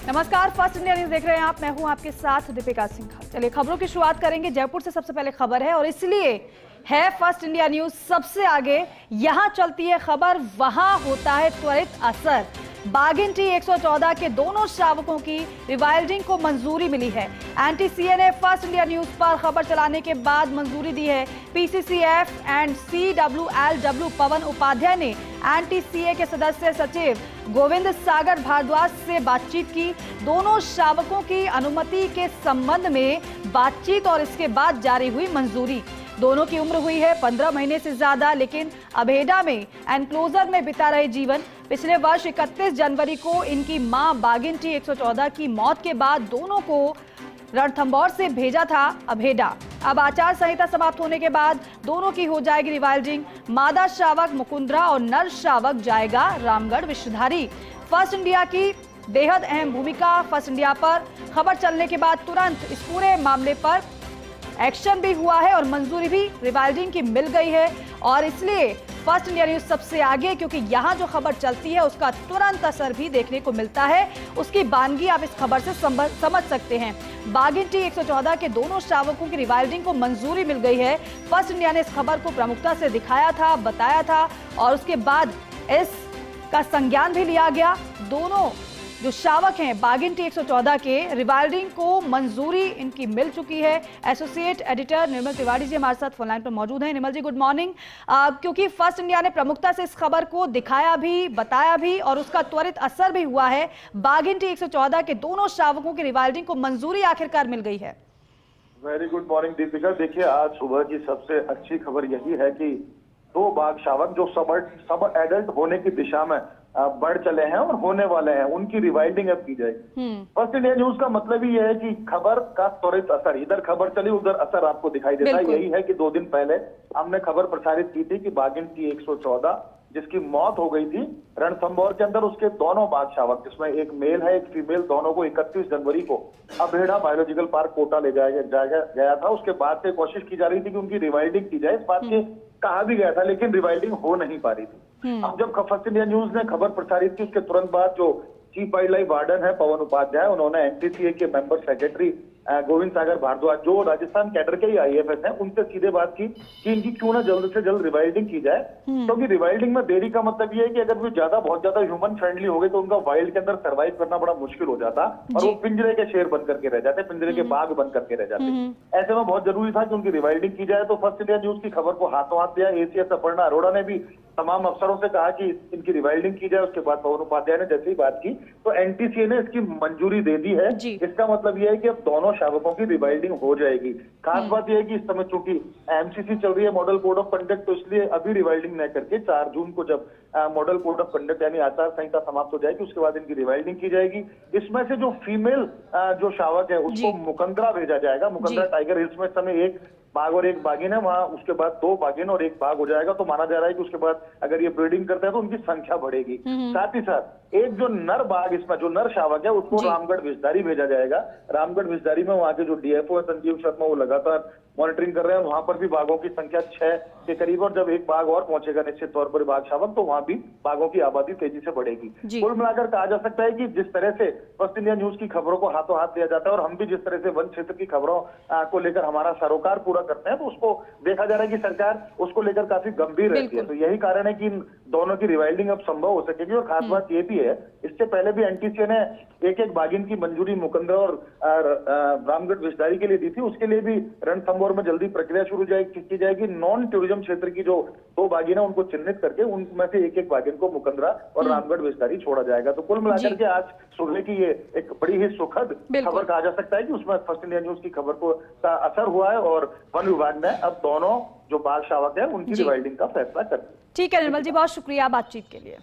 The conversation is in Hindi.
नमस्कार, फर्स्ट इंडिया न्यूज देख रहे हैं आप। मैं हूं आपके साथ दीपिका सिंघल। चलिए खबरों की शुरुआत करेंगे। जयपुर से सबसे पहले खबर है और इसलिए है फर्स्ट इंडिया न्यूज सबसे आगे। यहां चलती है खबर, वहां होता है त्वरित असर। बागिन टी 114 के दोनों शावकों की रिवाइल्डिंग को मंजूरी मिली है। एनटीसीए ने फर्स्ट इंडिया न्यूज पर खबर चलाने के बाद मंजूरी दी है। पीसीसीएफ एंड CWLW पवन उपाध्याय ने एनटीसीए के सदस्य सचिव गोविंद सागर भारद्वाज से बातचीत की। दोनों शावकों की अनुमति के संबंध में बातचीत और इसके बाद जारी हुई मंजूरी। दोनों की उम्र हुई है 15 महीने से ज्यादा, लेकिन अभेडा में एनक्लोजर में बिता रहे जीवन। पिछले वर्ष 31 जनवरी को इनकी मां बागिन टी 114 की मौत के बाद दोनों को रणथंभौर से भेजा था अभेडा। अब आचार संहिता समाप्त होने के बाद दोनों की हो जाएगी रिवाइल्डिंग। मादा शावक मुकुंदरा और नर शावक जाएगा रामगढ़ विषधारी। फर्स्ट इंडिया की बेहद अहम भूमिका। फर्स्ट इंडिया पर खबर चलने के बाद तुरंत इस पूरे मामले पर एक्शन भी हुआ है और मंजूरी भी रिवाइल्डिंग की मिल गई है। और इसलिए फर्स्ट इंडिया न्यूज सबसे आगे, क्योंकि यहां जो खबर चलती है उसका तुरंत असर भी देखने को मिलता है। उसकी बानगी आप इस खबर से समझ सकते हैं। बागिन टी 114 के दोनों शावकों की रिवाइल्डिंग को मंजूरी मिल गई है। फर्स्ट इंडिया ने इस खबर को प्रमुखता से दिखाया था, बताया था और उसके बाद इसका संज्ञान भी लिया गया। दोनों जो शावक हैं बागिन टी 114 के, रिवाइल्डिंग को मंजूरी इनकी मिल चुकी है। एसोसिएट एडिटर निर्मल तिवारी जी हमारे साथ फोन लाइन पर मौजूद हैं। निर्मल जी, गुड मॉर्निंग। क्योंकि फर्स्ट इंडिया ने प्रमुखता से इस खबर को दिखाया भी, बताया भी और उसका त्वरित असर भी हुआ है। बागिन टी 114 के दोनों शावकों की रिवाइल्डिंग को मंजूरी आखिरकार मिल गई है। Very good morning Deepika. देखिए, आज सुबह की सबसे अच्छी खबर यही है कि दो बाघ शावक जो सब एडल्ट होने की दिशा में बढ़ चले हैं और होने वाले हैं, उनकी रिवाइल्डिंग अब की जाएगी। फर्स्ट इंडिया न्यूज का मतलब ही है कि खबर का त्वरित असर, इधर खबर चली उधर असर आपको दिखाई देता है। यही है कि 2 दिन पहले हमने खबर प्रसारित की थी कि बागिन टी 114 जिसकी मौत हो गई थी रणथंभौर के अंदर, उसके दोनों बाघ शावक, जिसमें एक मेल है एक फीमेल, दोनों को 31 जनवरी को अभेड़ा बायोलॉजिकल पार्क कोटा ले जाया गया था। उसके बाद से कोशिश की जा रही थी कि उनकी रिवाइल्डिंग की जाए। इस बात के कहा भी गया था, लेकिन रिवाइल्डिंग हो नहीं पा रही थी। अब जब फर्स्ट इंडिया न्यूज ने खबर प्रसारित की, उसके तुरंत बाद जो चीफ वाइल्ड लाइफ वार्डन है पवन उपाध्याय, उन्होंने एनटीसीए के मेंबर सेक्रेटरी गोविंद सागर भारद्वाज, जो राजस्थान कैडर के ही IAFS हैं, उनसे सीधे बात की कि इनकी क्यों ना जल्द से जल्द रिवाइल्डिंग की जाए। क्योंकि रिवाइल्डिंग में देरी का मतलब ये है कि अगर वो बहुत ज्यादा ह्यूमन फ्रेंडली हो गए तो उनका वाइल्ड के अंदर सर्वाइव करना बड़ा मुश्किल हो जाता और वो पिंजरे के शेर बन करके रह जाते, पिंजरे के बाघ बन करके रह जाते। ऐसे में बहुत जरूरी था कि उनकी रिवाइल्डिंग की जाए। तो फर्स्ट इंडिया न्यूज की खबर को हाथों हाथ दिया। ACS अपर्णा अरोड़ा ने भी तमाम अफसरों से कहा कि इनकी रिवाइल्डिंग की जाए। उसके बाद पवन उपाध्याय ने जैसे ही बात की तो एनटीसीए ने इसकी मंजूरी दे दी है। इसका मतलब यह है कि अब दोनों शावकों की रिवाइल्डिंग हो जाएगी। खास बात यह है कि इस समय चूंकि MCC चल रही है, मॉडल कोड ऑफ कंडक्ट, तो इसलिए अभी रिवाइल्डिंग न करके 4 जून को जब मॉडल कोड ऑफ कंडक्ट यानी आचार संहिता समाप्त हो जाएगी, उसके बाद इनकी रिवाइल्डिंग की जाएगी। इसमें से जो फीमेल जो शावक है उसको मुकंदरा भेजा जाएगा। मुकंदरा टाइगर हिल्स में इस समय 1 बाघ और 1 बाघिन है, वहां उसके बाद 2 बाघिन और 1 बाघ हो जाएगा। तो माना जा रहा है कि उसके बाद अगर ये ब्रीडिंग करते हैं तो उनकी संख्या बढ़ेगी। साथ ही साथ एक जो नर बाघ, इसमें जो नर शावक है, उसको रामगढ़ विषधारी भेजा जाएगा। रामगढ़ विषधारी में वहां के जो DFO है संजीव शर्मा, वो लगातार मॉनिटरिंग कर रहे हैं। वहां पर भी बाघों की संख्या 6 के करीब, और जब 1 बाघ और पहुंचेगा निश्चित तौर पर बाघ शावक, तो वहां भी बाघों की आबादी तेजी से बढ़ेगी। कुल मिलाकर कहा जा सकता है कि जिस तरह से फर्स्ट इंडिया न्यूज की खबरों को हाथों हाथ दिया जाता है और हम भी जिस तरह से वन क्षेत्र की खबरों को लेकर हमारा सरोकार पूरा करते हैं, तो उसको देखा जा रहा है कि सरकार उसको लेकर काफी गंभीर रहती है। तो यही कारण है कि इन दोनों की रिवाइल्डिंग अब संभव हो सकेगी। और खास बात ये भी है, इससे पहले भी एनटीसीए ने 1 बाघिन की मंजूरी मुकंदरा और रामगढ़ विषधारी के लिए दी थी। उसके लिए भी रणथंभौर में जल्दी प्रक्रिया शुरू की जाएगी। नॉन टूरिज्म क्षेत्र की जो 2 बाघिन है उनको चिन्हित करके उनमें से 1 बाघिन को मुकंदरा और रामगढ़ विषधारी छोड़ा जाएगा। तो कुल मिलाकर के आज सुबह की ये एक बड़ी ही सुखद खबर कहा जा सकता है कि उसमें फर्स्ट इंडिया न्यूज की खबर को का असर हुआ है और वन विभाग ने अब दोनों जो बाघ शावक है उनकी रिवाइल्डिंग का फैसला कर दिया। ठीक है निर्मल जी, बहुत शुक्रिया बातचीत के लिए।